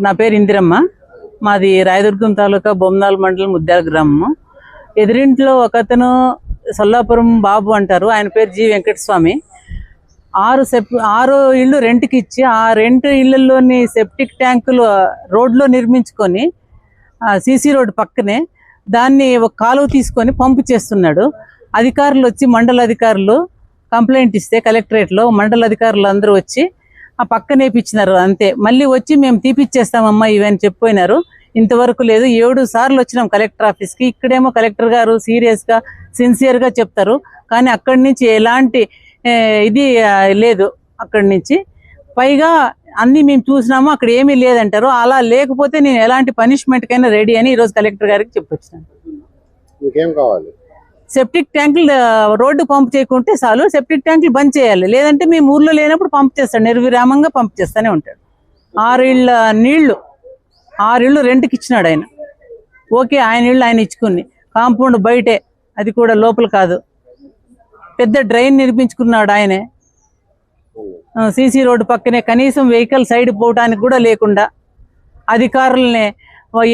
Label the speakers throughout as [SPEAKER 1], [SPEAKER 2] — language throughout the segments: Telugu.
[SPEAKER 1] నా పేరు ఇందిరమ్మ. మాది రాయదుర్గం తాలూకా బొమ్మనాల్ మండలం ముద్దాల గ్రామము. ఎదురింట్లో ఒకతను సొల్లాపురం బాబు అంటారు, ఆయన పేరు జి వెంకటస్వామి. 6 ఇళ్ళు రెంట్కి ఇచ్చి ఆ రెంట్ ఇళ్లలోని సెప్టిక్ ట్యాంకులు రోడ్లో నిర్మించుకొని సిసి రోడ్ పక్కనే దాన్ని ఒక కాలువ తీసుకొని పంపు చేస్తున్నాడు. అధికారులు వచ్చి మండల అధికారులు కంప్లైంట్ ఇస్తే కలెక్టరేట్లో మండల అధికారులు అందరూ వచ్చి ఆ పక్కనే పిచ్చినారు. అంతే, మళ్ళీ వచ్చి మేము తీపిచ్చేస్తామమ్మా ఇవన్నీ చెప్పిపోయినారు. ఇంతవరకు లేదు. 7 సార్లు వచ్చినాం కలెక్టర్ ఆఫీస్కి. ఇక్కడేమో కలెక్టర్ గారు సీరియస్గా సిన్సియర్గా చెప్తారు, కానీ అక్కడి నుంచి ఎలాంటి ఇది లేదు. అక్కడి నుంచి పైగా అన్నీ మేము చూసినాము, అక్కడ ఏమీ లేదంటారు. అలా లేకపోతే నేను ఎలాంటి పనిష్మెంట్కైనా రెడీ అని ఈరోజు కలెక్టర్ గారికి చెప్పొచ్చాను. సెప్టిక్ ట్యాంకులు రోడ్డు పంప్ చేయకుంటే చాలు, సెప్టిక్ ట్యాంకులు బంద్ చేయాలి. లేదంటే మేము ఊర్లో లేనప్పుడు పంప్ చేస్తాడు, నిర్విరామంగా పంప్ చేస్తూనే ఉంటాడు. 6 ఇళ్ళ నీళ్లు 6 ఇళ్ళు రెంట్కి ఇచ్చినాడు ఆయన. ఓకే, ఆయన ఇళ్ళు ఆయన ఇచ్చుకుని కాంపౌండ్ బయటే, అది కూడా లోపల కాదు. పెద్ద డ్రైన్ నిర్మించుకున్నాడు ఆయనే. సీసీ రోడ్డు పక్కనే కనీసం వెహికల్ సైడ్ పోవడానికి కూడా లేకుండా అధికారులనే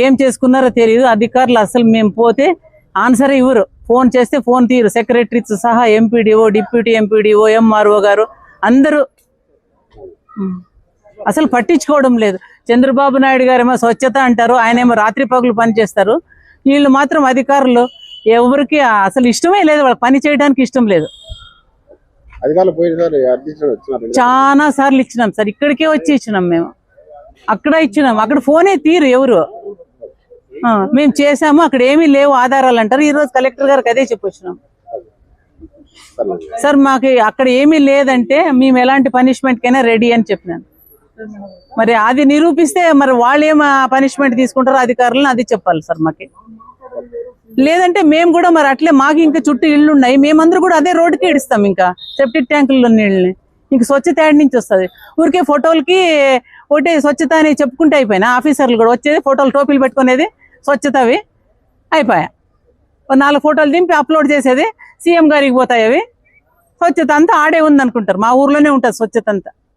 [SPEAKER 1] ఏం చేసుకున్నారో తెలియదు. అధికారులు అసలు మేము పోతే ఆన్సర్ ఇవ్వరు, ఫోన్ చేస్తే ఫోన్ తీయరు. సెక్రటరీస్ సహా ఎంపీడీఓ, డిప్యూటీ ఎంపీడీఓ, ఎంఆర్ఓ గారు అందరూ అసలు పట్టించుకోవడం లేదు. చంద్రబాబు నాయుడు గారేమో స్వచ్ఛత అంటారు, ఆయనేమో రాత్రి పగులు పనిచేస్తారు. వీళ్ళు మాత్రం అధికారులు ఎవరికి అసలు ఇష్టమే లేదు, వాళ్ళ పని చేయడానికి ఇష్టం లేదు. చాలా సార్లు ఇచ్చినాం సార్, ఇక్కడికే వచ్చి ఇచ్చినాం, మేము అక్కడ ఇచ్చినాం. అక్కడ ఫోనే తీరు ఎవరు. మేము చేసాము, అక్కడ ఏమీ లేవు ఆధారాలు అంటారు. ఈరోజు కలెక్టర్ గారికి అదే చెప్పొచ్చినాం. సార్ మాకు అక్కడ ఏమీ లేదంటే మేము ఎలాంటి పనిష్మెంట్కైనా రెడీ అని చెప్పినాను. మరి అది నిరూపిస్తే మరి వాళ్ళు ఏం పనిష్మెంట్ తీసుకుంటారో అధికారులను అది చెప్పాలి సార్ మాకి. లేదంటే మేము కూడా మరి అట్లే మాకు ఇంకా చుట్టూ ఇళ్ళు ఉన్నాయి, మేమందరూ కూడా అదే రోడ్డుకి ఇడుస్తాం. ఇంకా సెప్టిక్ ట్యాంకుల్లో నీళ్ళని ఇంక స్వచ్ఛత యాడ్ నుంచి వస్తుంది. ఊరికే ఫోటోలకి ఒకటే స్వచ్ఛత అని చెప్పుకుంటే అయిపోయినా. ఆఫీసర్లు కూడా వచ్చేది ఫోటోలు టోపీలు పెట్టుకునేది స్వచ్ఛత అవి అయిపోయా. 4 ఫోటోలు దింపి అప్లోడ్ చేసేది, సీఎం గారికి పోతాయి అవి. స్వచ్ఛత అంతా ఆడే ఉందనుకుంటారు. మా ఊర్లోనే ఉంటుంది స్వచ్ఛత అంతా.